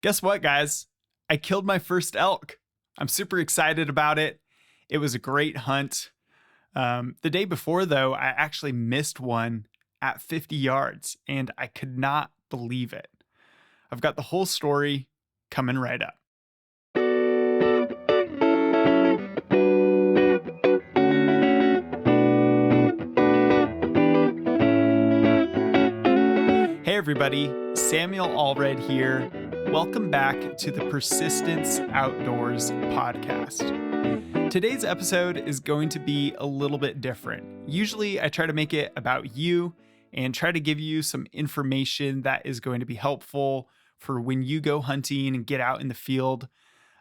Guess what, guys? I killed my first elk. I'm super excited about it. It was a great hunt. The day before, though, I actually missed one at 50 yards, and I could not believe it. I've got the whole story coming right up. Hey everybody, Samuel Allred here. Welcome back to the Persistence Outdoors podcast. Today's episode is going to be a little bit different. Usually I try to make it about you and try to give you some information that is going to be helpful for when you go hunting and get out in the field.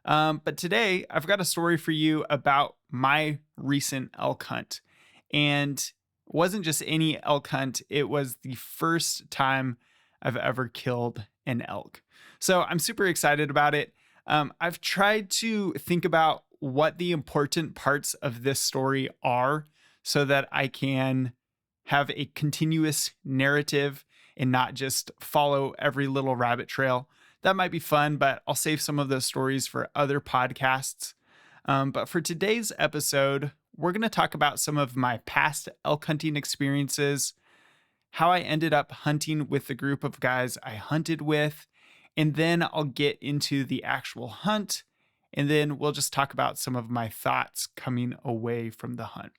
But today I've got a story for you about my recent elk hunt. And it wasn't just any elk hunt, it was the first time I've ever killed an elk. So I'm super excited about it. I've tried to think about what the important parts of this story are so that I can have a continuous narrative and not just follow every little rabbit trail. That might be fun, but I'll save some of those stories for other podcasts. But for today's episode, we're going to talk about some of my past elk hunting experiences, how I ended up hunting with the group of guys I hunted with, and then I'll get into the actual hunt, and then we'll just talk about some of my thoughts coming away from the hunt.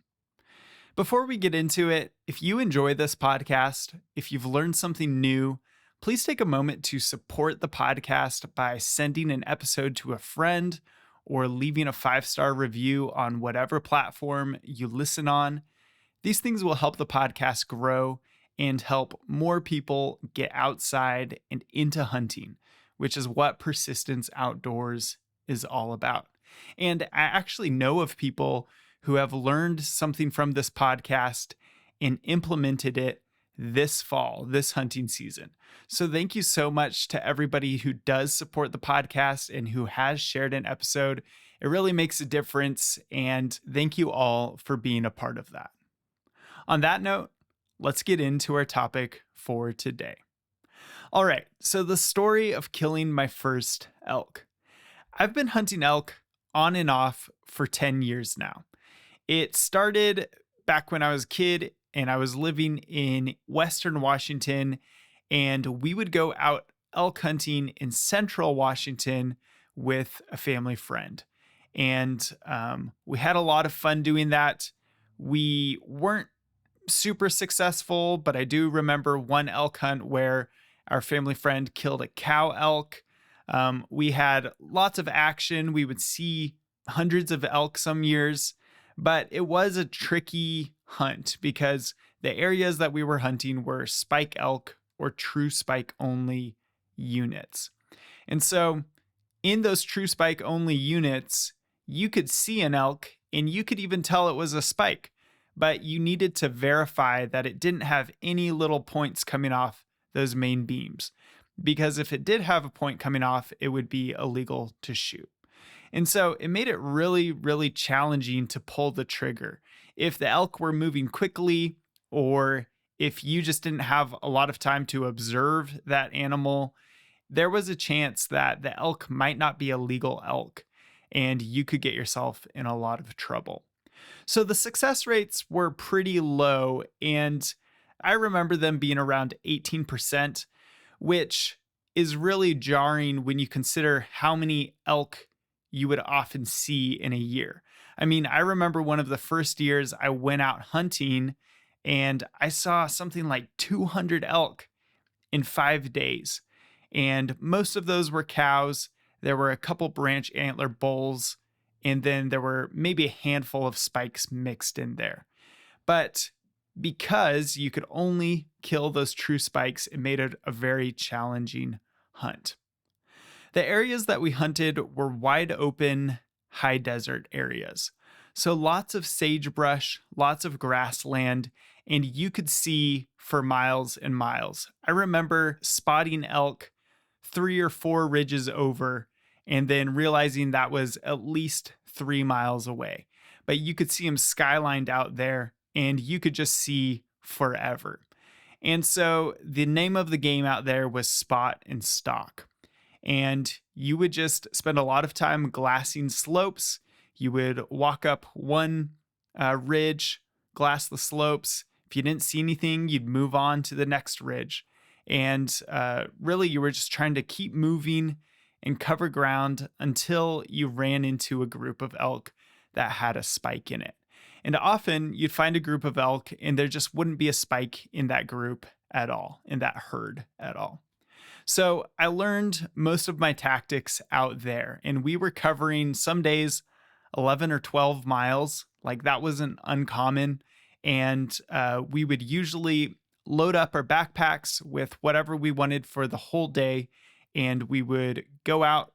Before we get into it, if you enjoy this podcast, if you've learned something new, please take a moment to support the podcast by sending an episode to a friend or leaving a 5-star review on whatever platform you listen on. These things will help the podcast grow and help more people get outside and into hunting, which is what Persistence Outdoors is all about. And I actually know of people who have learned something from this podcast and implemented it this fall, this hunting season. So thank you so much to everybody who does support the podcast and who has shared an episode. It really makes a difference, and thank you all for being a part of that. On that note, let's get into our topic for today. All right, so the story of killing my first elk. I've been hunting elk on and off for 10 years now. It started back when I was a kid and I was living in Western Washington, and we would go out elk hunting in Central Washington with a family friend. And we had a lot of fun doing that. We weren't super successful, but I do remember one elk hunt where our family friend killed a cow elk. We had lots of action. We would see hundreds of elk some years, but it was a tricky hunt because the areas that we were hunting were spike elk or true spike only units. And so in those true spike only units, you could see an elk and you could even tell it was a spike, but you needed to verify that it didn't have any little points coming off those main beams, because if it did have a point coming off, it would be illegal to shoot. And so it made it really, really challenging to pull the trigger. If the elk were moving quickly, or if you just didn't have a lot of time to observe that animal, there was a chance that the elk might not be a legal elk, and you could get yourself in a lot of trouble. So the success rates were pretty low, and I remember them being around 18%, which is really jarring when you consider how many elk you would often see in a year. I mean, I remember one of the first years I went out hunting and I saw something like 200 elk in 5 days. And most of those were cows. There were a couple branch antler bulls, and then there were maybe a handful of spikes mixed in there. But because you could only kill those true spikes, it made it a very challenging hunt. The areas that we hunted were wide open, high desert areas. So lots of sagebrush, lots of grassland, and you could see for miles and miles. I remember spotting elk 3 or 4 ridges over and then realizing that was at least 3 miles away. But you could see them skylined out there, and you could just see forever. And so the name of the game out there was spot and stalk. And you would just spend a lot of time glassing slopes. You would walk up one ridge, glass the slopes. If you didn't see anything, you'd move on to the next ridge. And really, you were just trying to keep moving and cover ground until you ran into a group of elk that had a spike in it. And often you'd find a group of elk and there just wouldn't be a spike in that group at all, in that herd at all. So I learned most of my tactics out there, and we were covering some days 11 or 12 miles. Like that wasn't uncommon. And we would usually load up our backpacks with whatever we wanted for the whole day. And we would go out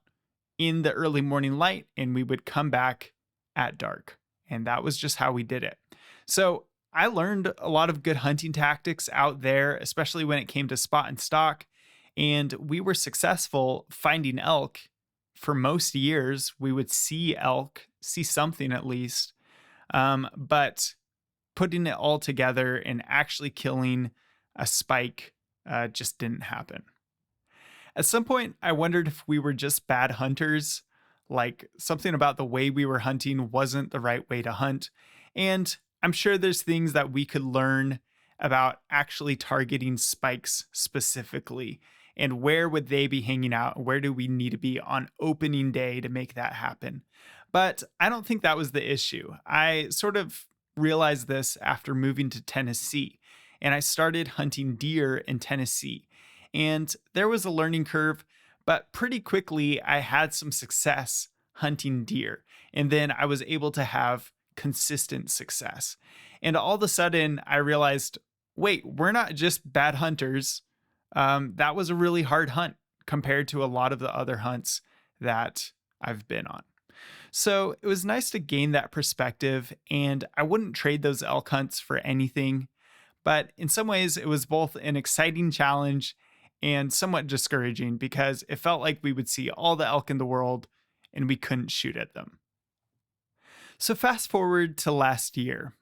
in the early morning light and we would come back at dark. And that was just how we did it. So I learned a lot of good hunting tactics out there, especially when it came to spot and stalk. And we were successful finding elk for most years. We would see elk, see something at least. But putting it all together and actually killing a spike just didn't happen. At some point, I wondered if we were just bad hunters, like something about the way we were hunting wasn't the right way to hunt. And I'm sure there's things that we could learn about actually targeting spikes specifically, and where would they be hanging out? Where do we need to be on opening day to make that happen? But I don't think that was the issue. I sort of realized this after moving to Tennessee, and I started hunting deer in Tennessee. And there was a learning curve, but pretty quickly I had some success hunting deer. And then I was able to have consistent success. And all of a sudden I realized, wait, we're not just bad hunters. That was a really hard hunt compared to a lot of the other hunts that I've been on. So it was nice to gain that perspective, and I wouldn't trade those elk hunts for anything. But in some ways, it was both an exciting challenge and somewhat discouraging because it felt like we would see all the elk in the world and we couldn't shoot at them. So fast forward to last year.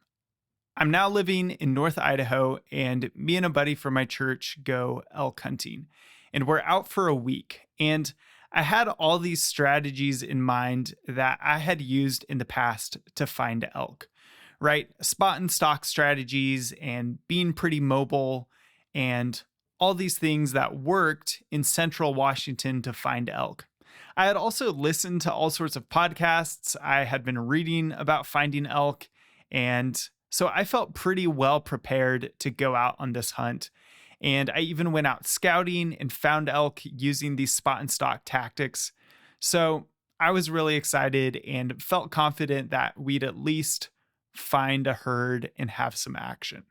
I'm now living in North Idaho, and me and a buddy from my church go elk hunting. And we're out for a week. And I had all these strategies in mind that I had used in the past to find elk, right? Spot and stalk strategies and being pretty mobile and all these things that worked in central Washington to find elk. I had also listened to all sorts of podcasts. I had been reading about finding elk, and so I felt pretty well prepared to go out on this hunt. And I even went out scouting and found elk using these spot and stalk tactics. So I was really excited and felt confident that we'd at least find a herd and have some action.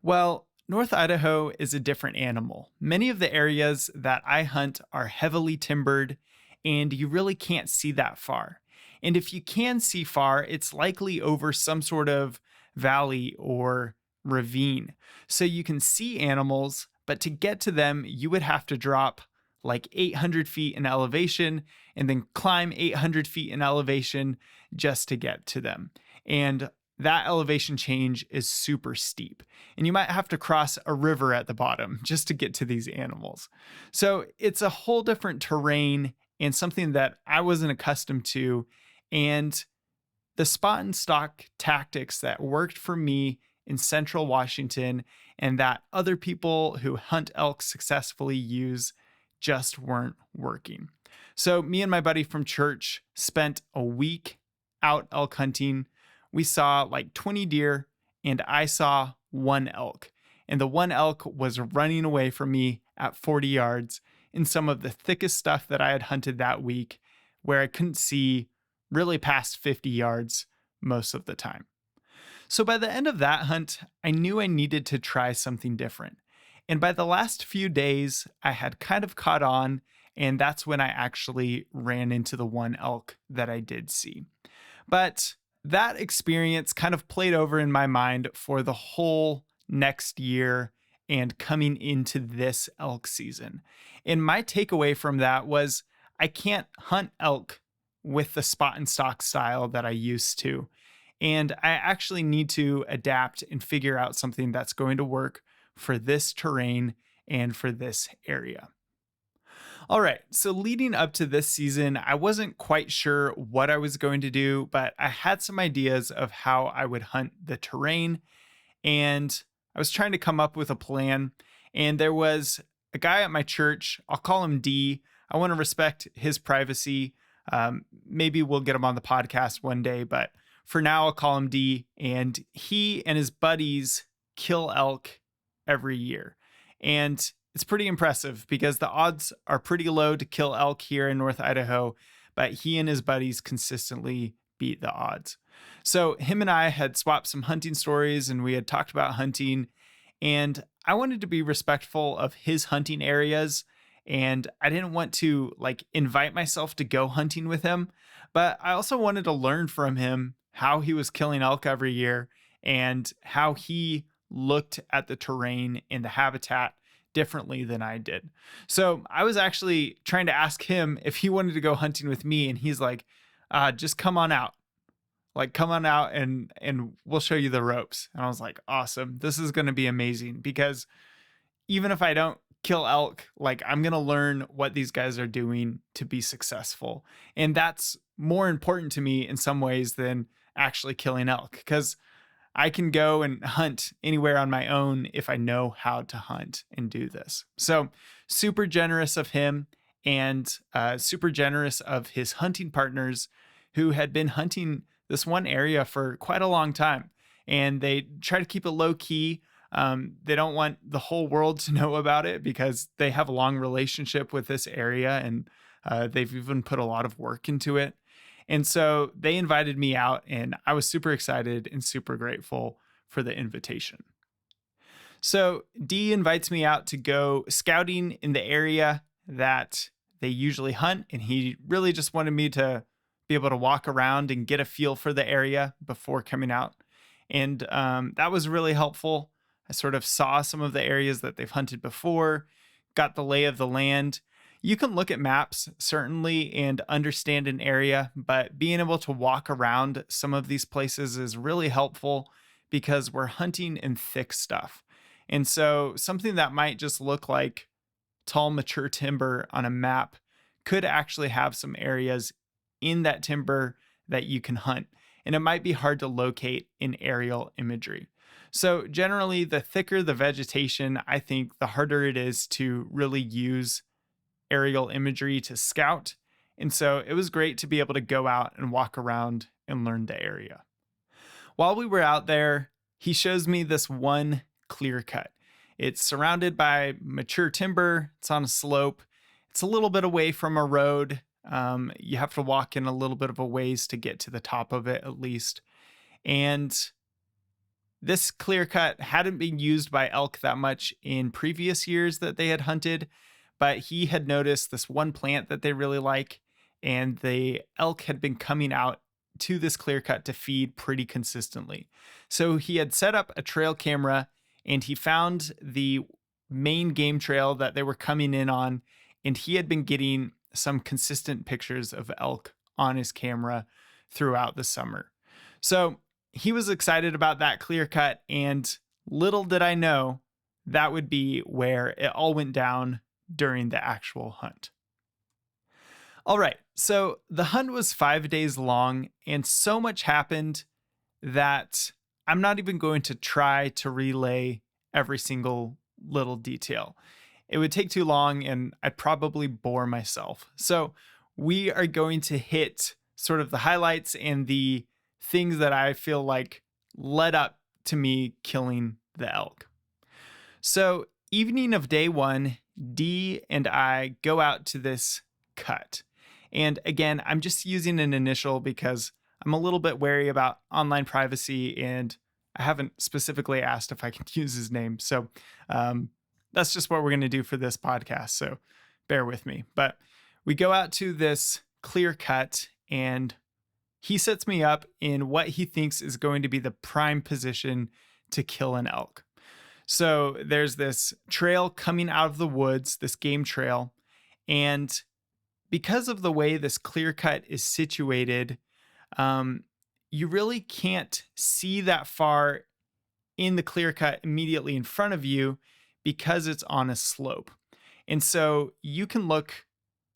Well, North Idaho is a different animal. Many of the areas that I hunt are heavily timbered, and you really can't see that far. And if you can see far, it's likely over some sort of valley or ravine. So you can see animals, but to get to them, you would have to drop like 800 feet in elevation and then climb 800 feet in elevation just to get to them. And that elevation change is super steep. And you might have to cross a river at the bottom just to get to these animals. So it's a whole different terrain and something that I wasn't accustomed to. And the spot and stalk tactics that worked for me in central Washington and that other people who hunt elk successfully use just weren't working. So me and my buddy from church spent a week out elk hunting. We saw like 20 deer and I saw one elk. And the one elk was running away from me at 40 yards in some of the thickest stuff that I had hunted that week, where I couldn't see really past 50 yards most of the time. So by the end of that hunt, I knew I needed to try something different. And by the last few days, I had kind of caught on, and that's when I actually ran into the one elk that I did see. But that experience kind of played over in my mind for the whole next year and coming into this elk season. And my takeaway from that was I can't hunt elk with the spot and stalk style that I used to. And I actually need to adapt and figure out something that's going to work for this terrain and for this area. All right. So leading up to this season, I wasn't quite sure what I was going to do, but I had some ideas of how I would hunt the terrain. And I was trying to come up with a plan. And there was a guy at my church. I'll call him D. I want to respect his privacy. Maybe we'll get him on the podcast one day, but for now, I'll call him D. And he and his buddies kill elk every year. And it's pretty impressive because the odds are pretty low to kill elk here in North Idaho, but he and his buddies consistently beat the odds. So him and I had swapped some hunting stories and we had talked about hunting, and I wanted to be respectful of his hunting areas, and I didn't want to invite myself to go hunting with him, but I also wanted to learn from him how he was killing elk every year and how he looked at the terrain and the habitat differently than I did. So I was actually trying to ask him if he wanted to go hunting with me, and he's like, just come on out. Come on out and we'll show you the ropes. And I was like, awesome. This is going to be amazing because even if I don't kill elk, I'm going to learn what these guys are doing to be successful. And that's more important to me in some ways than actually killing elk, because I can go and hunt anywhere on my own if I know how to hunt and do this. So super generous of him, and super generous of his hunting partners who had been hunting this one area for quite a long time. And they try to keep it low key. They don't want the whole world to know about it because they have a long relationship with this area, and they've even put a lot of work into it. And so they invited me out, and I was super excited and super grateful for the invitation. So D invites me out to go scouting in the area that they usually hunt, and he really just wanted me to be able to walk around and get a feel for the area before coming out. And that was really helpful. I sort of saw some of the areas that they've hunted before, got the lay of the land. You can look at maps, certainly, and understand an area, but being able to walk around some of these places is really helpful because we're hunting in thick stuff. And so something that might just look like tall, mature timber on a map could actually have some areas in that timber that you can hunt. And it might be hard to locate in aerial imagery. So generally, the thicker the vegetation, I think the harder it is to really use aerial imagery to scout. And so it was great to be able to go out and walk around and learn the area. While we were out there, he shows me this one clear cut. It's surrounded by mature timber. It's on a slope. It's a little bit away from a road. You have to walk in a little bit of a ways to get to the top of it, at least. And this clear cut hadn't been used by elk that much in previous years that they had hunted, but he had noticed this one plant that they really like, and the elk had been coming out to this clear cut to feed pretty consistently. So he had set up a trail camera, and he found the main game trail that they were coming in on, and he had been getting some consistent pictures of elk on his camera throughout the summer. So he was excited about that clear cut, and little did I know that would be where it all went down during the actual hunt. All right, so the hunt was 5 days long, and so much happened that I'm not even going to try to relay every single little detail. It would take too long, and I'd probably bore myself. So we are going to hit sort of the highlights and the things that I feel like led up to me killing the elk. So evening of day one, D and I go out to this cut. And again, I'm just using an initial because I'm a little bit wary about online privacy, and I haven't specifically asked if I can use his name. So that's just what we're going to do for this podcast. So bear with me. But we go out to this clear cut, and he sets me up in what he thinks is going to be the prime position to kill an elk. So there's this trail coming out of the woods, this game trail. And because of the way this clear cut is situated, you really can't see that far in the clear cut immediately in front of you because it's on a slope. And so you can look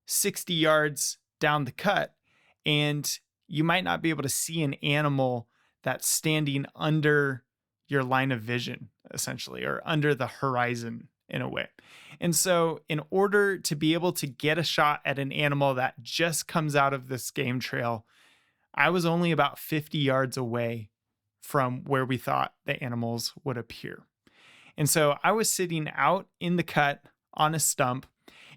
60 yards down the cut, and you might not be able to see an animal that's standing under your line of vision, essentially, or under the horizon in a way. And so, in order to be able to get a shot at an animal that just comes out of this game trail, I was only about 50 yards away from where we thought the animals would appear. And so I was sitting out in the cut on a stump,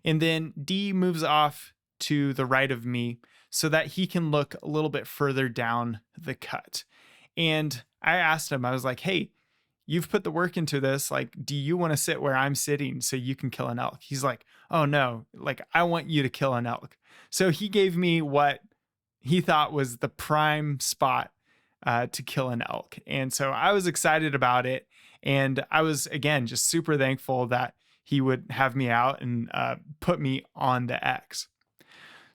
and then D moves off to the right of me so that he can look a little bit further down the cut. And I asked him, I was like, hey, you've put the work into this. Like, do you want to sit where I'm sitting so you can kill an elk? He's like, oh no, like I want you to kill an elk. So he gave me what he thought was the prime spot to kill an elk. And so I was excited about it. And I was, again, just super thankful that he would have me out and put me on the X.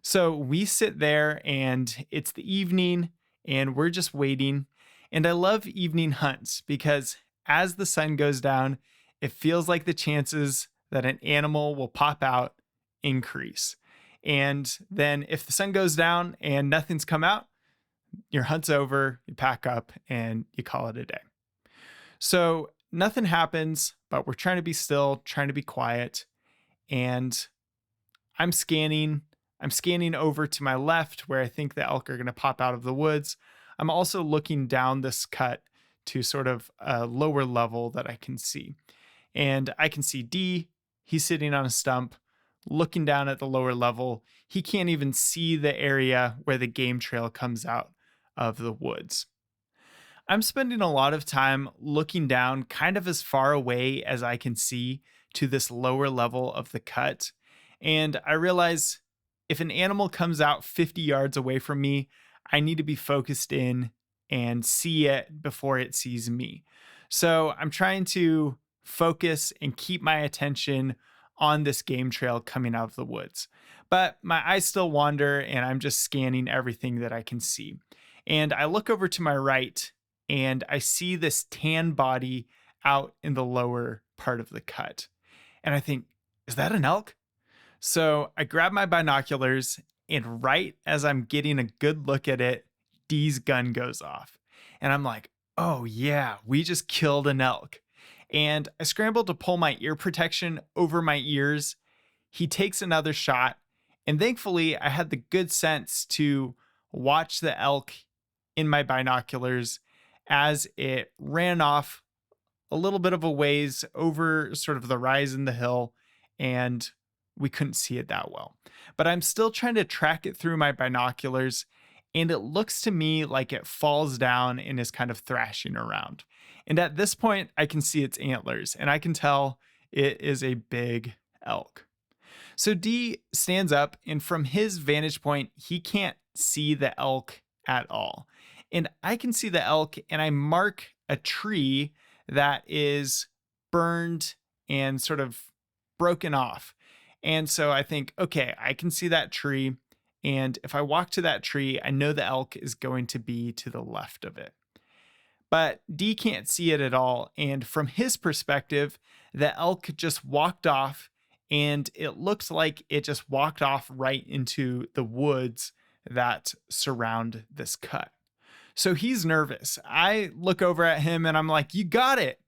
So we sit there and it's the evening and we're just waiting. And I love evening hunts because as the sun goes down, it feels like the chances that an animal will pop out increase. And then if the sun goes down and nothing's come out, your hunt's over, you pack up and you call it a day. So nothing happens, but we're trying to be still, trying to be quiet. And I'm scanning over to my left where I think the elk are going to pop out of the woods. I'm also looking down this cut to sort of a lower level that I can see. And I can see D, he's sitting on a stump, looking down at the lower level. He can't even see the area where the game trail comes out of the woods. I'm spending a lot of time looking down kind of as far away as I can see to this lower level of the cut. And I realize if an animal comes out 50 yards away from me, I need to be focused in and see it before it sees me. So I'm trying to focus and keep my attention on this game trail coming out of the woods. But my eyes still wander and I'm just scanning everything that I can see. And I look over to my right and I see this tan body out in the lower part of the cut. And I think, is that an elk? So I grab my binoculars and right as I'm getting a good look at it, D's gun goes off. And I'm like, oh yeah, we just killed an elk. And I scrambled to pull my ear protection over my ears. He takes another shot. And thankfully, I had the good sense to watch the elk in my binoculars as it ran off a little bit of a ways over sort of the rise in the hill, and we couldn't see it that well. But I'm still trying to track it through my binoculars, and it looks to me like it falls down and is kind of thrashing around. And at this point, I can see its antlers, and I can tell it is a big elk. So D stands up, and from his vantage point, he can't see the elk at all. And I can see the elk, and I mark a tree that is burned and sort of broken off. And so I think, okay, I can see that tree. And if I walk to that tree, I know the elk is going to be to the left of it. But D can't see it at all. And from his perspective, the elk just walked off, and it looks like it just walked off right into the woods that surround this cut. So he's nervous. I look over at him and I'm like, you got it.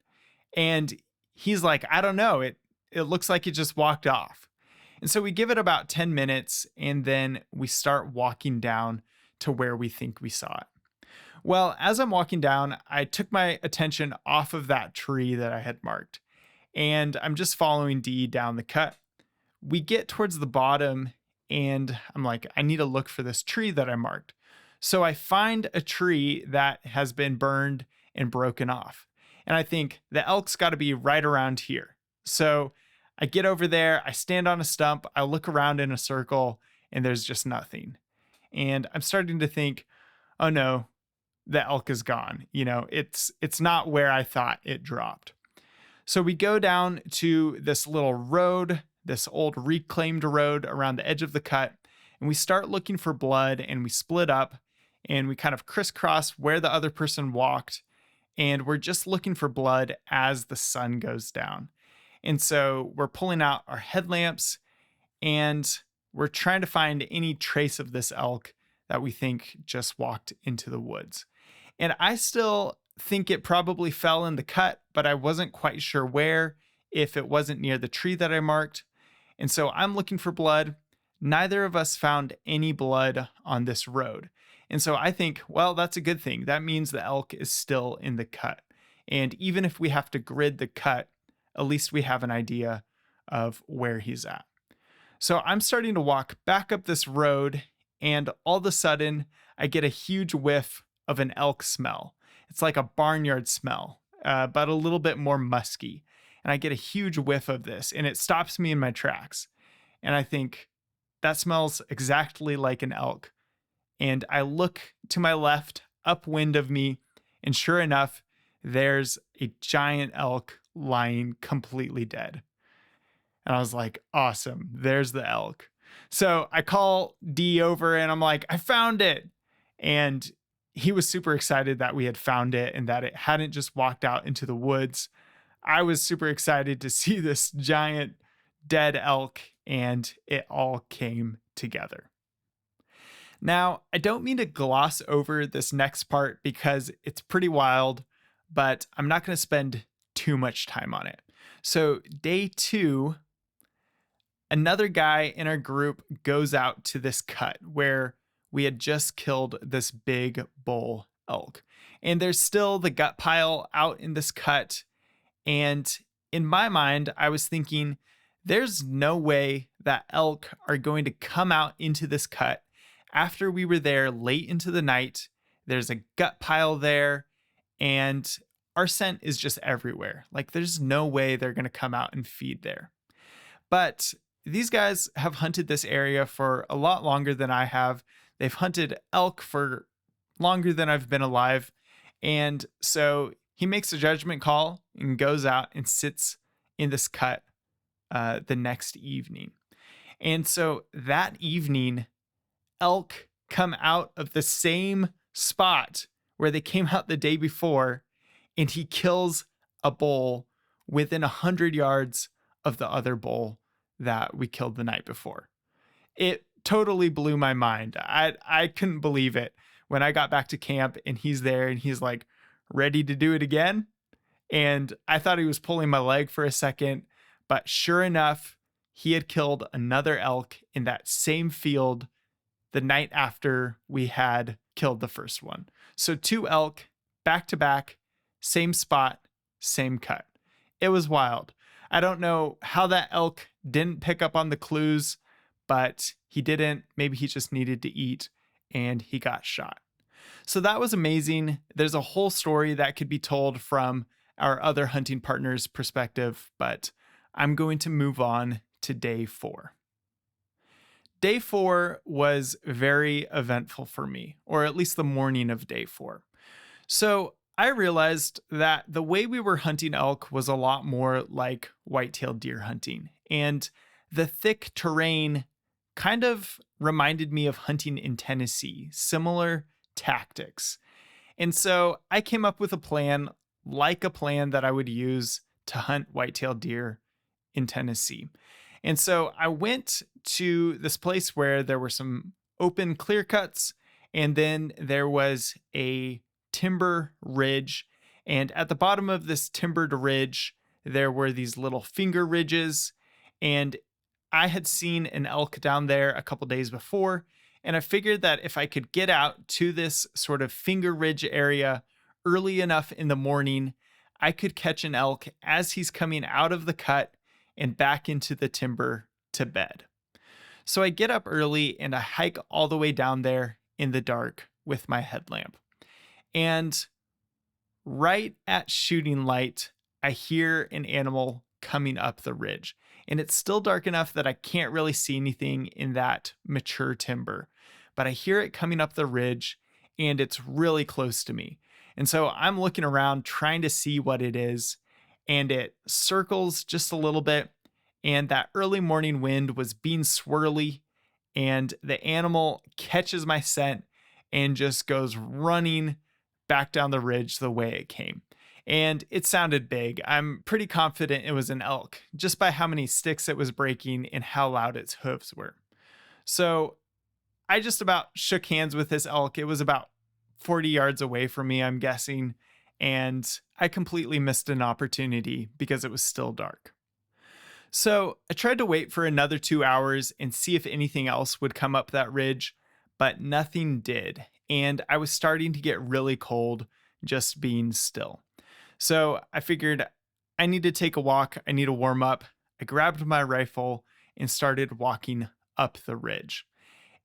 And he's like, I don't know. It looks like it just walked off. And so we give it about 10 minutes and then we start walking down to where we think we saw it. Well, as I'm walking down, I took my attention off of that tree that I had marked, and I'm just following D down the cut. We get towards the bottom and I'm like, I need to look for this tree that I marked. So I find a tree that has been burned and broken off. And I think the elk's got to be right around here. So I get over there, I stand on a stump, I look around in a circle, and there's just nothing. And I'm starting to think, oh no, the elk is gone. You know, it's not where I thought it dropped. So we go down to this little road, this old reclaimed road around the edge of the cut, and we start looking for blood, and we split up and we kind of crisscross where the other person walked, and we're just looking for blood as the sun goes down. And so we're pulling out our headlamps, and we're trying to find any trace of this elk that we think just walked into the woods. And I still think it probably fell in the cut, but I wasn't quite sure where, if it wasn't near the tree that I marked. And so I'm looking for blood. Neither of us found any blood on this road. And so I think, well, that's a good thing. That means the elk is still in the cut. And even if we have to grid the cut, at least we have an idea of where he's at. So I'm starting to walk back up this road, and all of a sudden, I get a huge whiff of an elk smell. It's like a barnyard smell, but a little bit more musky. And I get a huge whiff of this, and it stops me in my tracks. And I think, that smells exactly like an elk. And I look to my left, upwind of me, and sure enough, there's a giant elk lying completely dead. And I was like, awesome, there's the elk. So I call D over and I'm like, I found it. And he was super excited that we had found it and that it hadn't just walked out into the woods. I was super excited to see this giant dead elk, and it all came together. Now, I don't mean to gloss over this next part because it's pretty wild, but I'm not going to spend too much time on it. So day 2, another guy in our group goes out to this cut where we had just killed this big bull elk. And there's still the gut pile out in this cut. And in my mind, I was thinking, there's no way that elk are going to come out into this cut after we were there late into the night. There's a gut pile there, and our scent is just everywhere. Like, there's no way they're going to come out and feed there. But these guys have hunted this area for a lot longer than I have. They've hunted elk for longer than I've been alive. And so he makes a judgment call and goes out and sits in this cut the next evening. And so that evening, elk come out of the same spot where they came out the day before, and he kills a bull within 100 yards of the other bull that we killed the night before. It totally blew my mind. I couldn't believe it when I got back to camp and he's there and he's like, ready to do it again. And I thought he was pulling my leg for a second, but sure enough, he had killed another elk in that same field the night after we had killed the first one. So 2 elk back to back, same spot, same cut. It was wild. I don't know how that elk didn't pick up on the clues, but he didn't. Maybe he just needed to eat and he got shot. So that was amazing. There's a whole story that could be told from our other hunting partner's perspective, but I'm going to move on to day 4. Day 4 was very eventful for me, or at least the morning of day 4. So I realized that the way we were hunting elk was a lot more like white-tailed deer hunting. And the thick terrain kind of reminded me of hunting in Tennessee, similar tactics. And so I came up with a plan, like a plan that I would use to hunt white-tailed deer in Tennessee. And so I went to this place where there were some open clear cuts, and then there was a timber ridge. And at the bottom of this timbered ridge, there were these little finger ridges. And I had seen an elk down there a couple days before. And I figured that if I could get out to this sort of finger ridge area early enough in the morning, I could catch an elk as he's coming out of the cut and back into the timber to bed. So I get up early and I hike all the way down there in the dark with my headlamp. And right at shooting light, I hear an animal coming up the ridge. And it's still dark enough that I can't really see anything in that mature timber. But I hear it coming up the ridge and it's really close to me. And so I'm looking around trying to see what it is. And it circles just a little bit. And that early morning wind was being swirly. And the animal catches my scent and just goes running back down the ridge the way it came. And it sounded big. I'm pretty confident it was an elk, just by how many sticks it was breaking and how loud its hooves were. So I just about shook hands with this elk. It was about 40 yards away from me, I'm guessing, and I completely missed an opportunity because it was still dark. So I tried to wait for another 2 hours and see if anything else would come up that ridge, but nothing did. And I was starting to get really cold just being still. So I figured I need to take a walk. I need to warm up. I grabbed my rifle and started walking up the ridge.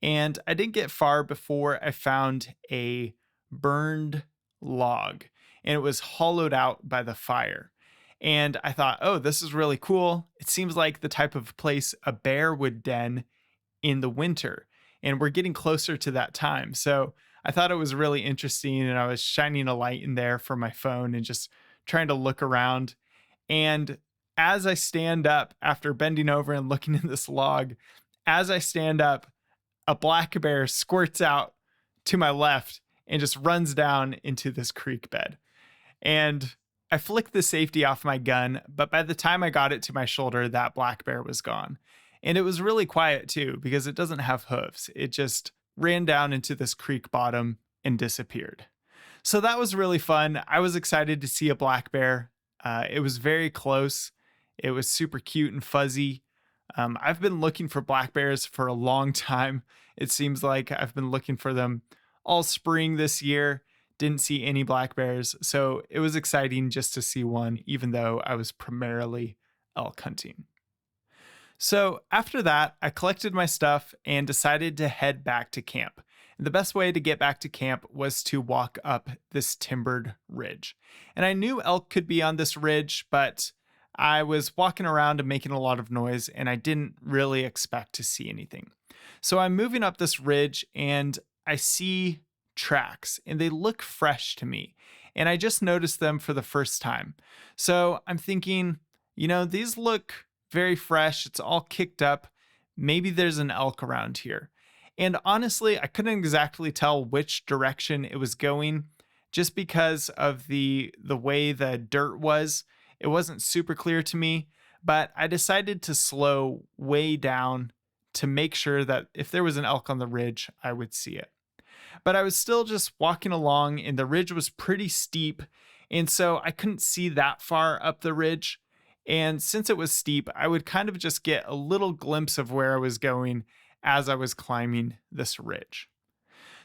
And I didn't get far before I found a burned log, and it was hollowed out by the fire. And I thought, oh, this is really cool. It seems like the type of place a bear would den in the winter. And we're getting closer to that time. So I thought it was really interesting. And I was shining a light in there for my phone and just trying to look around. And as I stand up after bending over and looking in this log, as I stand up, a black bear squirts out to my left and just runs down into this creek bed. And I flicked the safety off my gun, but by the time I got it to my shoulder, that black bear was gone. And it was really quiet too, because it doesn't have hooves. It just ran down into this creek bottom and disappeared. So that was really fun. I was excited to see a black bear. It was very close. It was super cute and fuzzy. I've been looking for black bears for a long time. It seems like I've been looking for them all spring this year. Didn't see any black bears. So it was exciting just to see one, even though I was primarily elk hunting. So after that, I collected my stuff and decided to head back to camp. And the best way to get back to camp was to walk up this timbered ridge. And I knew elk could be on this ridge, but I was walking around and making a lot of noise, and I didn't really expect to see anything. So I'm moving up this ridge and I see tracks, and they look fresh to me. And I just noticed them for the first time. So I'm thinking, these look very fresh. It's all kicked up. Maybe there's an elk around here. And honestly, I couldn't exactly tell which direction it was going just because of the way the dirt was. It wasn't super clear to me, but I decided to slow way down to make sure that if there was an elk on the ridge, I would see it. But I was still just walking along, and the ridge was pretty steep, and so I couldn't see that far up the ridge. And since it was steep, I would kind of just get a little glimpse of where I was going as I was climbing this ridge.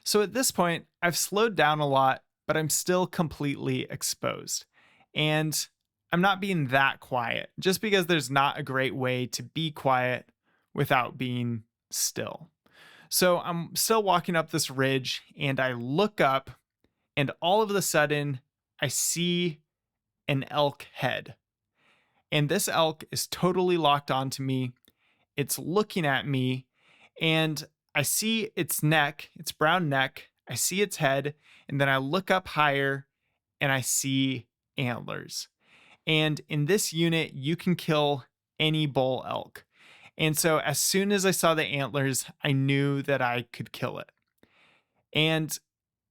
So at this point, I've slowed down a lot, but I'm still completely exposed. And I'm not being that quiet, just because there's not a great way to be quiet without being still. So I'm still walking up this ridge, and I look up, and all of a sudden, I see an elk head. And this elk is totally locked onto me. It's looking at me, and I see its neck, its brown neck. I see its head, and then I look up higher, and I see antlers. And in this unit, you can kill any bull elk. And so as soon as I saw the antlers, I knew that I could kill it. And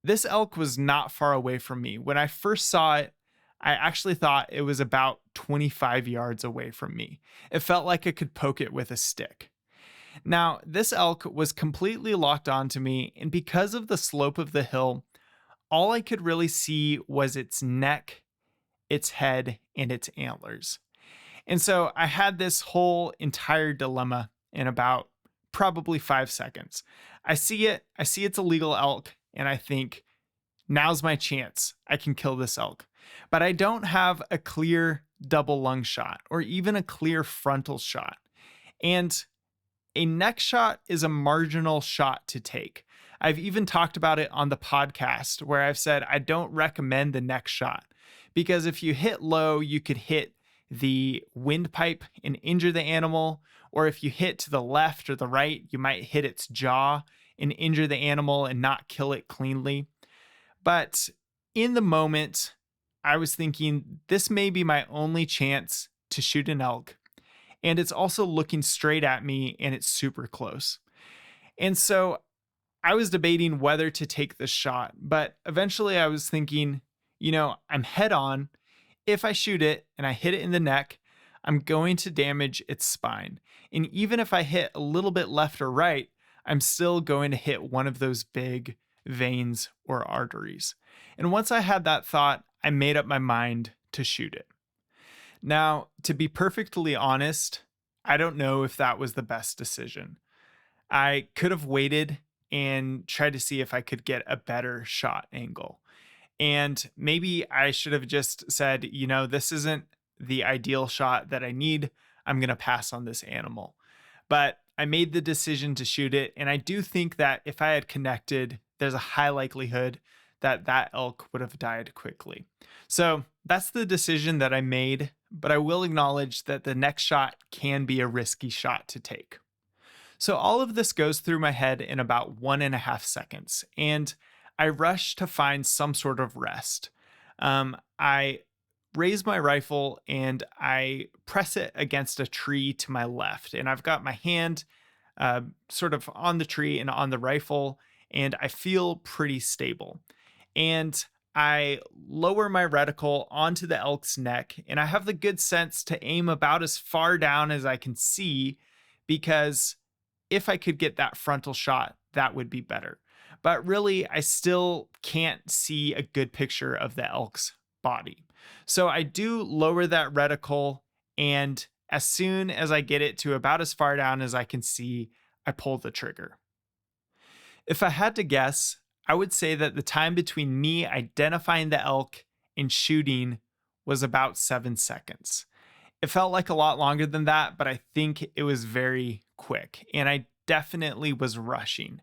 this elk was not far away from me. When I first saw it, I actually thought it was about 25 yards away from me. It felt like I could poke it with a stick. Now, this elk was completely locked onto me, and because of the slope of the hill, all I could really see was its neck, its head, and its antlers. And so I had this whole entire dilemma in about probably 5 seconds. I see it's a legal elk, and I think, now's my chance. I can kill this elk. But I don't have a clear double lung shot or even a clear frontal shot. And a neck shot is a marginal shot to take. I've even talked about it on the podcast where I've said I don't recommend the neck shot because if you hit low, you could hit the windpipe and injure the animal. Or if you hit to the left or the right, you might hit its jaw and injure the animal and not kill it cleanly. But in the moment, I was thinking this may be my only chance to shoot an elk. And it's also looking straight at me and it's super close. And so I was debating whether to take this shot, but eventually I was thinking, I'm head on. If I shoot it and I hit it in the neck, I'm going to damage its spine. And even if I hit a little bit left or right, I'm still going to hit one of those big veins or arteries. And once I had that thought, I made up my mind to shoot it. Now, to be perfectly honest, I don't know if that was the best decision. I could have waited and tried to see if I could get a better shot angle. And maybe I should have just said, this isn't the ideal shot that I need. I'm going to pass on this animal. But I made the decision to shoot it. And I do think that if I had connected, there's a high likelihood that that elk would have died quickly. So that's the decision that I made. But I will acknowledge that the next shot can be a risky shot to take. So all of this goes through my head in about 1.5 seconds, and I rush to find some sort of rest. I raise my rifle and I press it against a tree to my left, and I've got my hand sort of on the tree and on the rifle, and I feel pretty stable. And I lower my reticle onto the elk's neck, and I have the good sense to aim about as far down as I can see, because if I could get that frontal shot, that would be better. But really, I still can't see a good picture of the elk's body. So I do lower that reticle, and as soon as I get it to about as far down as I can see, I pull the trigger. If I had to guess, I would say that the time between me identifying the elk and shooting was about 7 seconds. It felt like a lot longer than that, but I think it was very quick, and I definitely was rushing.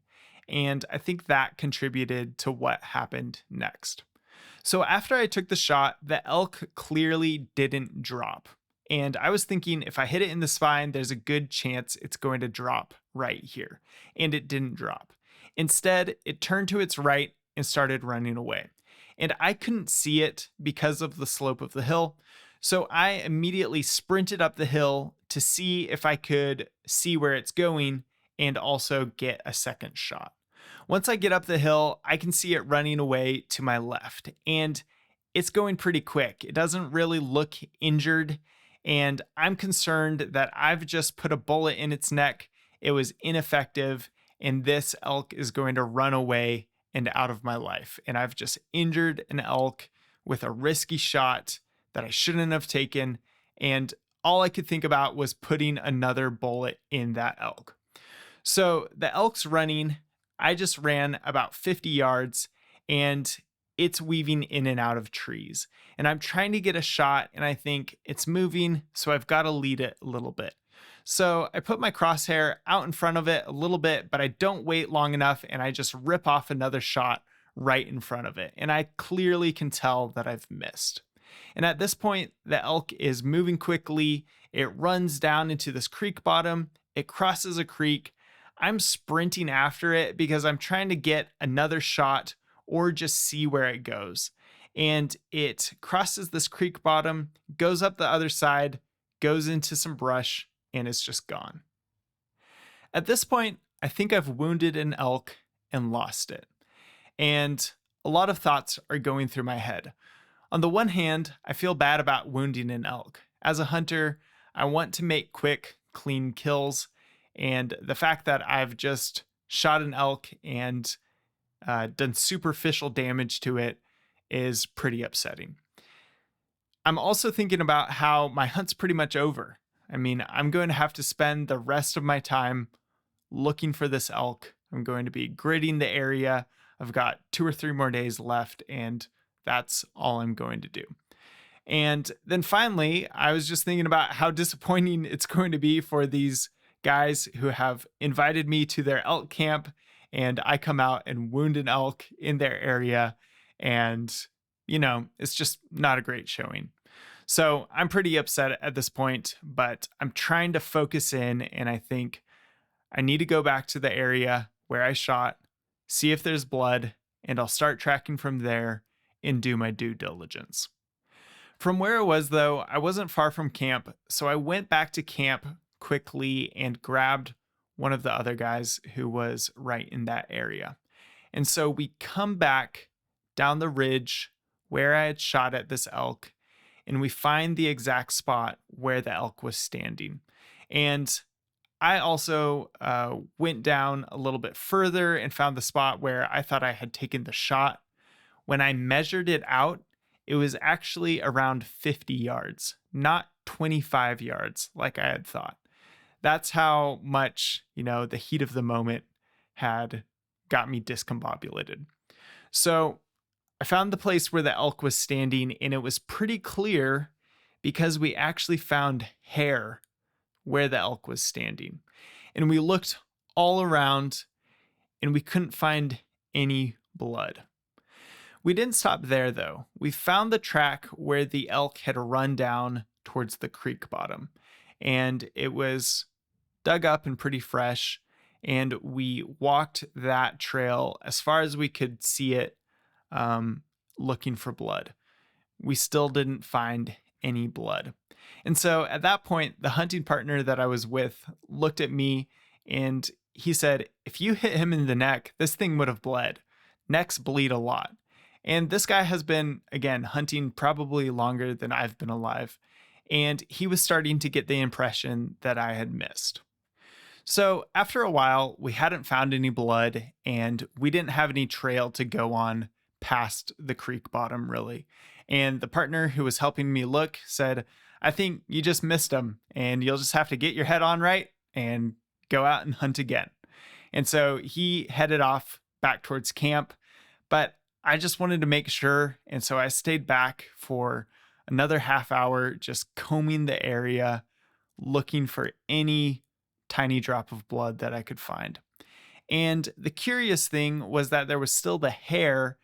And I think that contributed to what happened next. So after I took the shot, the elk clearly didn't drop. And I was thinking if I hit it in the spine, there's a good chance it's going to drop right here. And it didn't drop. Instead, it turned to its right and started running away. And I couldn't see it because of the slope of the hill. So I immediately sprinted up the hill to see if I could see where it's going and also get a second shot. Once I get up the hill, I can see it running away to my left, and it's going pretty quick. It doesn't really look injured, and I'm concerned that I've just put a bullet in its neck. It was ineffective, and this elk is going to run away and out of my life. And I've just injured an elk with a risky shot that I shouldn't have taken, and all I could think about was putting another bullet in that elk. So the elk's running. I just ran about 50 yards, and it's weaving in and out of trees. And I'm trying to get a shot, and I think it's moving, so I've got to lead it a little bit. So I put my crosshair out in front of it a little bit, but I don't wait long enough, and I just rip off another shot right in front of it. And I clearly can tell that I've missed. And at this point, the elk is moving quickly. It runs down into this creek bottom. It crosses a creek. I'm sprinting after it because I'm trying to get another shot or just see where it goes. And it crosses this creek bottom, goes up the other side, goes into some brush, and it's just gone. At this point, I think I've wounded an elk and lost it. And a lot of thoughts are going through my head. On the one hand, I feel bad about wounding an elk. As a hunter, I want to make quick, clean kills. And the fact that I've just shot an elk and done superficial damage to it is pretty upsetting. I'm also thinking about how my hunt's pretty much over. I mean, I'm going to have to spend the rest of my time looking for this elk. I'm going to be gridding the area. I've got 2 or 3 more days left, and that's all I'm going to do. And then finally, I was just thinking about how disappointing it's going to be for these guys who have invited me to their elk camp, and I come out and wound an elk in their area, and it's just not a great showing. So I'm pretty upset at this point, but I'm trying to focus in, and I think I need to go back to the area where I shot, see if there's blood, and I'll start tracking from there and do my due diligence. From where I was, though, I wasn't far from camp, so I went back to camp quickly and grabbed one of the other guys who was right in that area. And so we come back down the ridge where I had shot at this elk, and we find the exact spot where the elk was standing. And I also went down a little bit further and found the spot where I thought I had taken the shot. When I measured it out, it was actually around 50 yards, not 25 yards like I had thought. That's how much, the heat of the moment had got me discombobulated. So I found the place where the elk was standing, and it was pretty clear because we actually found hair where the elk was standing. And we looked all around and we couldn't find any blood. We didn't stop there though. We found the track where the elk had run down towards the creek bottom, and it was dug up and pretty fresh. And we walked that trail as far as we could see it, looking for blood. We still didn't find any blood. And so at that point, the hunting partner that I was with looked at me and he said, "If you hit him in the neck, this thing would have bled. Necks bleed a lot." And this guy has been, again, hunting probably longer than I've been alive. And he was starting to get the impression that I had missed. So after a while, we hadn't found any blood and we didn't have any trail to go on past the creek bottom, really. And the partner who was helping me look said, "I think you just missed him and you'll just have to get your head on right and go out and hunt again." And so he headed off back towards camp, but I just wanted to make sure. And so I stayed back for another half hour, just combing the area, looking for any tiny drop of blood that I could find. And the curious thing was that there was still the hair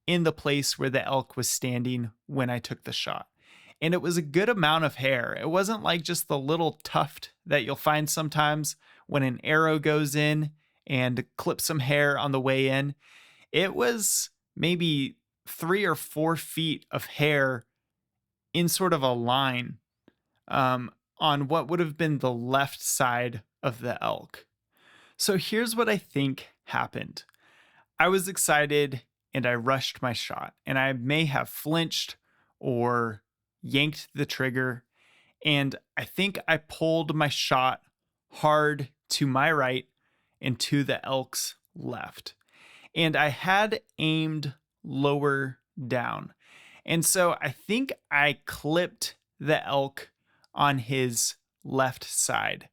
in the place where the elk was standing when I took the shot. And it was a good amount of hair. It wasn't like just the little tuft that you'll find sometimes when an arrow goes in and clips some hair on the way in. It was maybe 3 or 4 feet of hair in sort of a line on what would have been the left side of the elk. So here's what I think happened. I was excited and I rushed my shot, and I may have flinched or yanked the trigger. And I think I pulled my shot hard to my right and to the elk's left. And I had aimed lower down. And so I think I clipped the elk on his left side.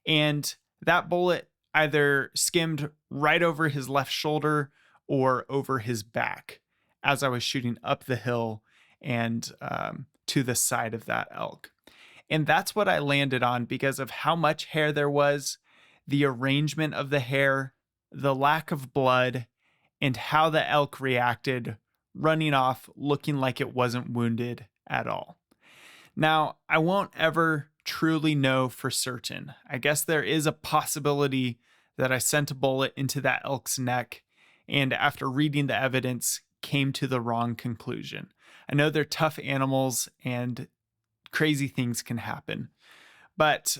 And that bullet either skimmed right over his left shoulder or over his back as I was shooting up the hill and to the side of that elk. And that's what I landed on because of how much hair there was, the arrangement of the hair, the lack of blood, and how the elk reacted, running off looking like it wasn't wounded at all. Now, I won't ever truly know for certain. I guess there is a possibility that I sent a bullet into that elk's neck and after reading the evidence came to the wrong conclusion. I know they're tough animals and crazy things can happen, but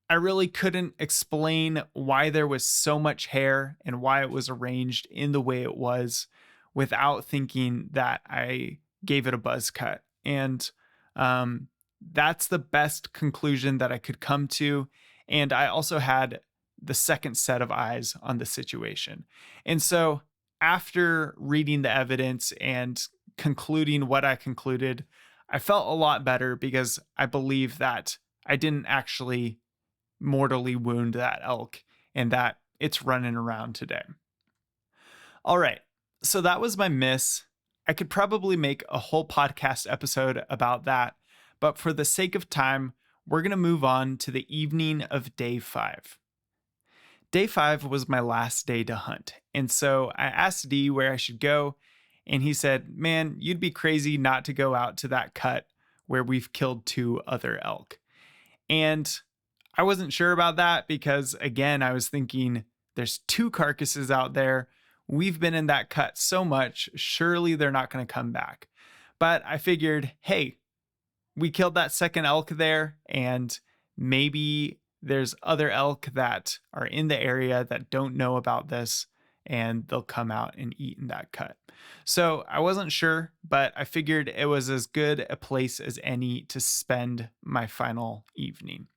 I really couldn't explain why there was so much hair and why it was arranged in the way it was without thinking that I gave it a buzz cut. And that's the best conclusion that I could come to. And I also had the second set of eyes on the situation. And so after reading the evidence and concluding what I concluded, I felt a lot better because I believe that I didn't actually mortally wound that elk and that it's running around today. All right, so that was my miss. I could probably make a whole podcast episode about that, but for the sake of time, we're going to move on to the evening of day 5. Day 5 was my last day to hunt, and so I asked D where I should go, and he said, "Man, you'd be crazy not to go out to that cut where we've killed 2 other elk." And I wasn't sure about that because, again, I was thinking there's 2 carcasses out there. We've been in that cut so much, surely they're not going to come back. But I figured, hey, we killed that second elk there, and maybe there's other elk that are in the area that don't know about this, and they'll come out and eat in that cut. So I wasn't sure, but I figured it was as good a place as any to spend my final evening.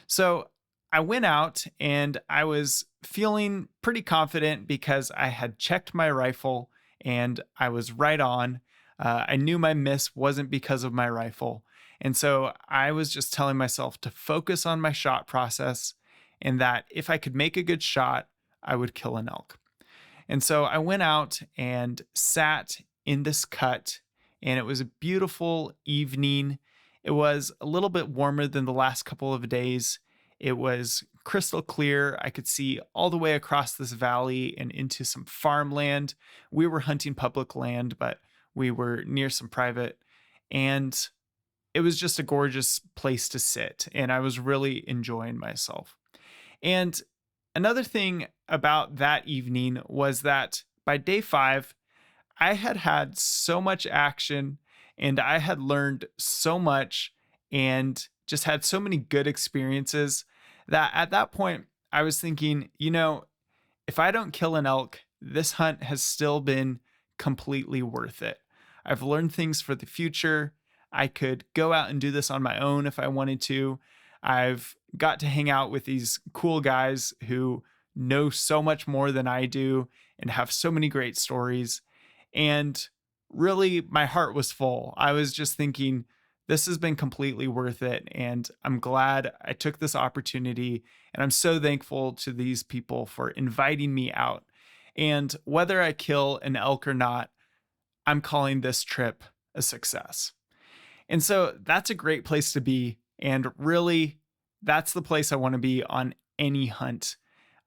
So I went out and I was feeling pretty confident because I had checked my rifle and I was right on. I knew my miss wasn't because of my rifle. And so I was just telling myself to focus on my shot process and that if I could make a good shot, I would kill an elk. And so I went out and sat in this cut, and it was a beautiful evening. It was a little bit warmer than the last couple of days. It was crystal clear. I could see all the way across this valley and into some farmland. We were hunting public land, but we were near some private. And it was just a gorgeous place to sit. And I was really enjoying myself. And another thing about that evening was that by day 5, I had had so much action and I had learned so much and just had so many good experiences that at that point I was thinking, if I don't kill an elk, this hunt has still been completely worth it. I've learned things for the future. I could go out and do this on my own if I wanted to. I've got to hang out with these cool guys who know so much more than I do and have so many great stories. And really, my heart was full. I was just thinking, this has been completely worth it. And I'm glad I took this opportunity. And I'm so thankful to these people for inviting me out. And whether I kill an elk or not, I'm calling this trip a success. And so that's a great place to be. And really, that's the place I want to be on any hunt.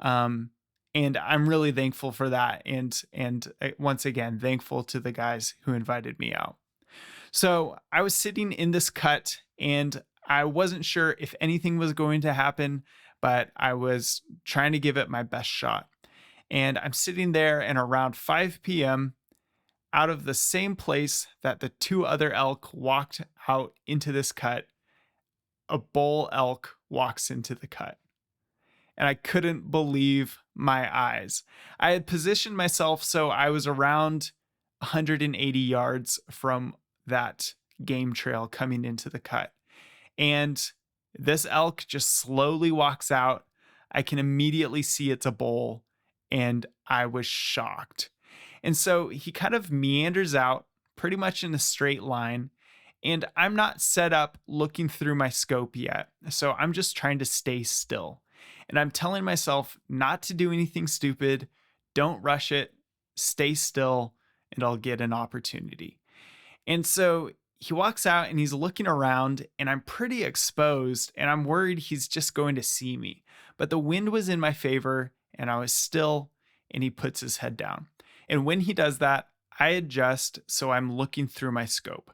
And I'm really thankful for that. And once again, thankful to the guys who invited me out. So I was sitting in this cut and I wasn't sure if anything was going to happen, but I was trying to give it my best shot. And I'm sitting there, and around 5 p.m., out of the same place that the 2 other elk walked out into this cut, a bull elk walks into the cut. And I couldn't believe my eyes. I had positioned myself so I was around 180 yards from that game trail coming into the cut. And this elk just slowly walks out. I can immediately see it's a bull, and I was shocked. And so he kind of meanders out pretty much in a straight line. And I'm not set up looking through my scope yet. So I'm just trying to stay still. And I'm telling myself not to do anything stupid. Don't rush it. Stay still, and I'll get an opportunity. And so he walks out and he's looking around, and I'm pretty exposed, and I'm worried he's just going to see me. But the wind was in my favor, and I was still, and he puts his head down. And when he does that, I adjust so I'm looking through my scope.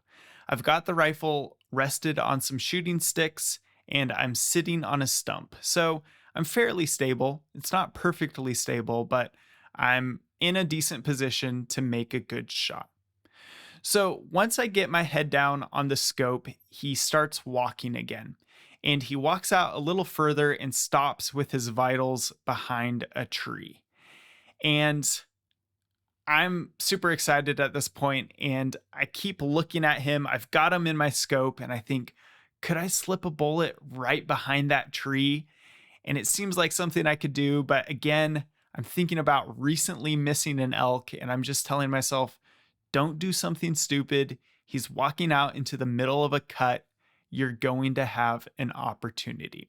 I've got the rifle rested on some shooting sticks, and I'm sitting on a stump. So I'm fairly stable. It's not perfectly stable, but I'm in a decent position to make a good shot. So once I get my head down on the scope, he starts walking again. And he walks out a little further and stops with his vitals behind a tree. And I'm super excited at this point, and I keep looking at him. I've got him in my scope, and I think, could I slip a bullet right behind that tree? And it seems like something I could do, but again, I'm thinking about recently missing an elk, and I'm just telling myself, don't do something stupid. He's walking out into the middle of a cut. You're going to have an opportunity.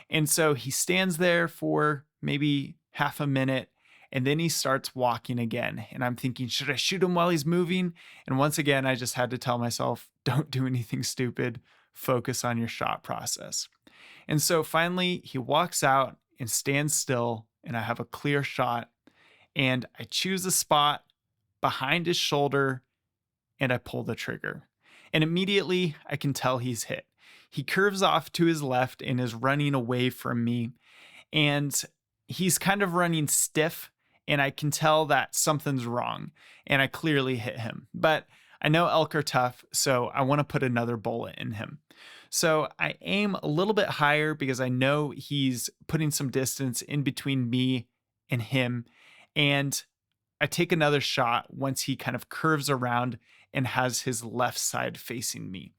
And so he stands there for maybe half a minute, and then he starts walking again. And I'm thinking, should I shoot him while he's moving? And once again, I just had to tell myself, don't do anything stupid. Focus on your shot process. And so finally, he walks out and stands still, and I have a clear shot. And I choose a spot behind his shoulder, and I pull the trigger. And immediately, I can tell he's hit. He curves off to his left and is running away from me. And he's kind of running stiff, and I can tell that something's wrong, and I clearly hit him. But I know elk are tough, so I want to put another bullet in him. So I aim a little bit higher because I know he's putting some distance in between me and him. And I take another shot once he kind of curves around and has his left side facing me.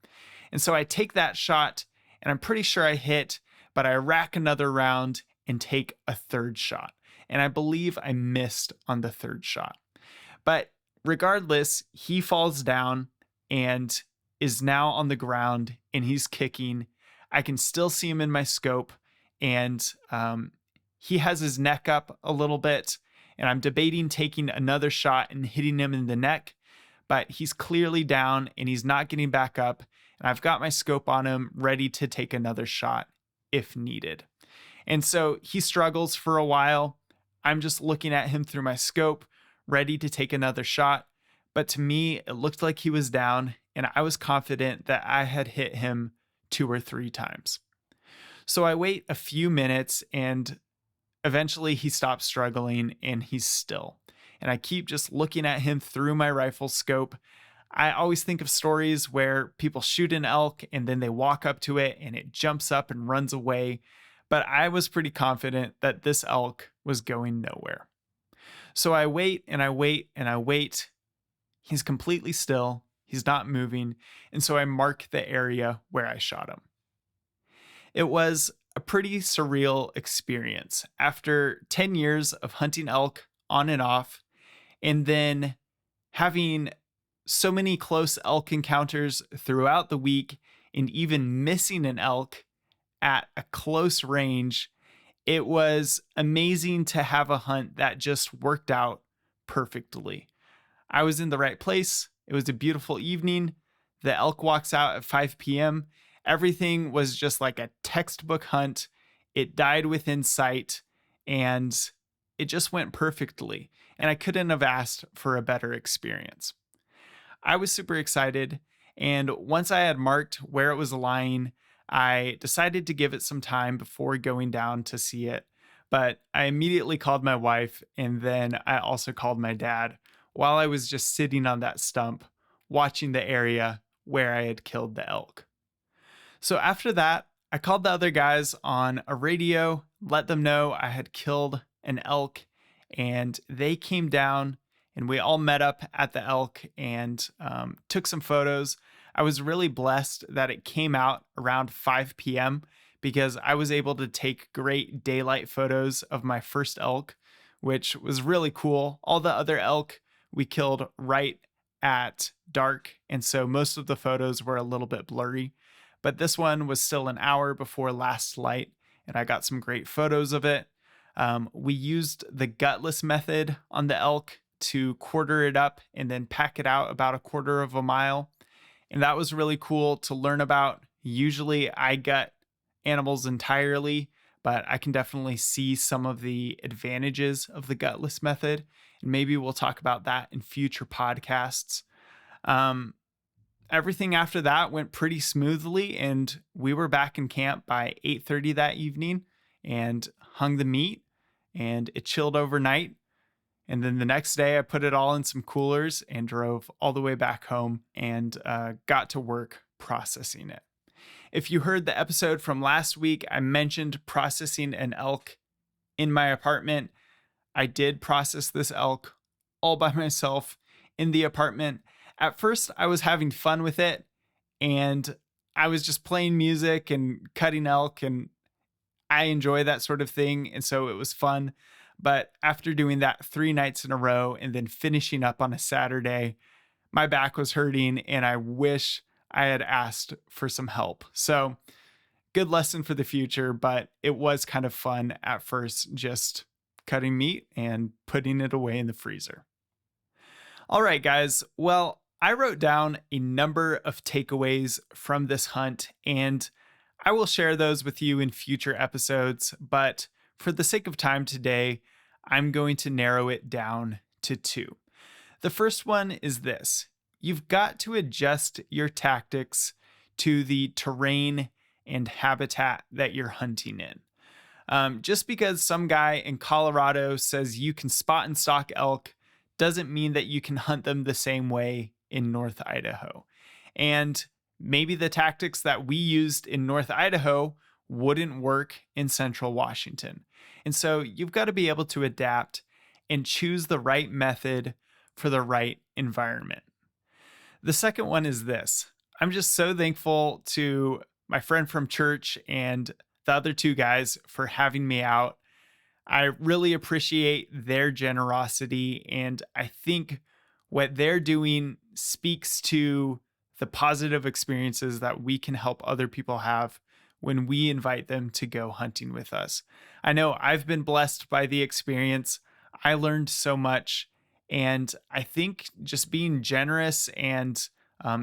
And so I take that shot, and I'm pretty sure I hit, but I rack another round and take a third shot. And I believe I missed on the third shot. But regardless, he falls down and is now on the ground and he's kicking. I can still see him in my scope, and he has his neck up a little bit, and I'm debating taking another shot and hitting him in the neck, but he's clearly down and he's not getting back up, and I've got my scope on him ready to take another shot if needed. And so he struggles for a while. I'm just looking at him through my scope, ready to take another shot. But to me, it looked like he was down, and I was confident that I had hit him 2 or 3 times. So I wait a few minutes, and eventually he stops struggling and he's still. And I keep just looking at him through my rifle scope. I always think of stories where people shoot an elk and then they walk up to it and it jumps up and runs away. But I was pretty confident that this elk was going nowhere. So I wait and I wait and I wait. He's completely still. He's not moving. And so I mark the area where I shot him. It was a pretty surreal experience. After 10 years of hunting elk on and off, and then having so many close elk encounters throughout the week, and even missing an elk at a close range, it was amazing to have a hunt that just worked out perfectly. I was in the right place. It was a beautiful evening. The elk walks out at 5 p.m. Everything was just like a textbook hunt. It died within sight, and it just went perfectly. And I couldn't have asked for a better experience. I was super excited, and once I had marked where it was lying, I decided to give it some time before going down to see it. But I immediately called my wife, and then I also called my dad while I was just sitting on that stump, watching the area where I had killed the elk. So after that, I called the other guys on a radio, let them know I had killed an elk, and they came down and we all met up at the elk and took some photos. I was really blessed that it came out around 5 p.m. because I was able to take great daylight photos of my first elk, which was really cool. All the other elk we killed right at dark, and so most of the photos were a little bit blurry. But this one was still an hour before last light, and I got some great photos of it. We used the gutless method on the elk to quarter it up and then pack it out about a quarter of a mile. And that was really cool to learn about. Usually I gut animals entirely, but I can definitely see some of the advantages of the gutless method. And maybe we'll talk about that in future podcasts. Everything after that went pretty smoothly, and we were back in camp by 8:30 that evening and hung the meat, and it chilled overnight. And then the next day I put it all in some coolers and drove all the way back home and got to work processing it. If you heard the episode from last week, I mentioned processing an elk in my apartment. I did process this elk all by myself in the apartment. At first, I was having fun with it, and I was just playing music and cutting elk, and I enjoy that sort of thing, and so it was fun. But after doing that 3 nights in a row and then finishing up on a Saturday, my back was hurting, and I wish I had asked for some help. So, good lesson for the future, but it was kind of fun at first, just cutting meat and putting it away in the freezer. All right, guys. Well, I wrote down a number of takeaways from this hunt, and I will share those with you in future episodes. But for the sake of time today, I'm going to narrow it down to 2. The first one is this: you've got to adjust your tactics to the terrain and habitat that you're hunting in. Just because some guy in Colorado says you can spot and stalk elk doesn't mean that you can hunt them the same way in North Idaho. And maybe the tactics that we used in North Idaho wouldn't work in Central Washington. And so you've got to be able to adapt and choose the right method for the right environment. The second one is this: I'm just so thankful to my friend from church and the other two guys for having me out. I really appreciate their generosity, and I think what they're doing speaks to the positive experiences that we can help other people have when we invite them to go hunting with us. I know I've been blessed by the experience. I learned so much, and I think just being generous and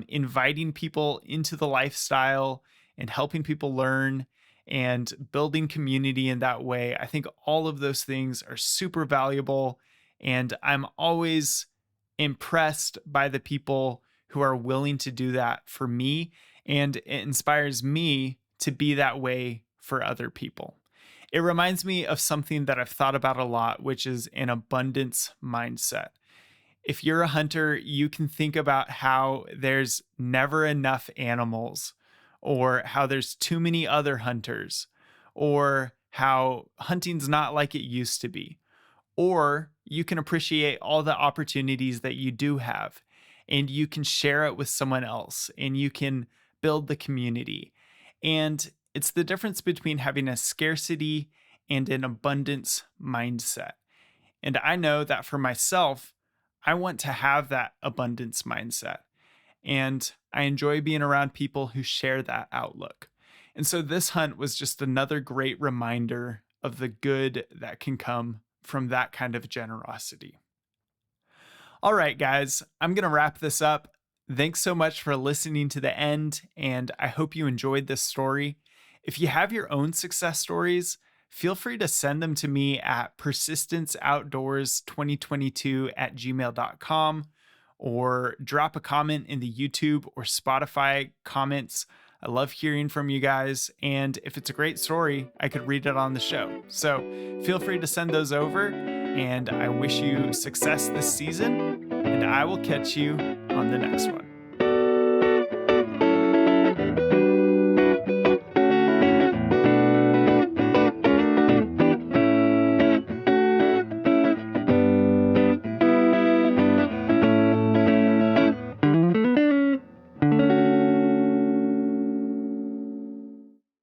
inviting people into the lifestyle and helping people learn and building community in that way, I think all of those things are super valuable. And I'm always impressed by the people who are willing to do that for me. And it inspires me to be that way for other people. It reminds me of something that I've thought about a lot, which is an abundance mindset. If you're a hunter, you can think about how there's never enough animals, or how there's too many other hunters, or how hunting's not like it used to be. Or you can appreciate all the opportunities that you do have, and you can share it with someone else, and you can build the community. And it's the difference between having a scarcity and an abundance mindset. And I know that for myself, I want to have that abundance mindset. And I enjoy being around people who share that outlook. And so this hunt was just another great reminder of the good that can come from that kind of generosity. All right, guys, I'm going to wrap this up. Thanks so much for listening to the end, and I hope you enjoyed this story. If you have your own success stories, feel free to send them to me at persistenceoutdoors2022@gmail.com, or drop a comment in the YouTube or Spotify comments. I love hearing from you guys, and if it's a great story, I could read it on the show. So feel free to send those over, and I wish you success this season, and I will catch you on the next one.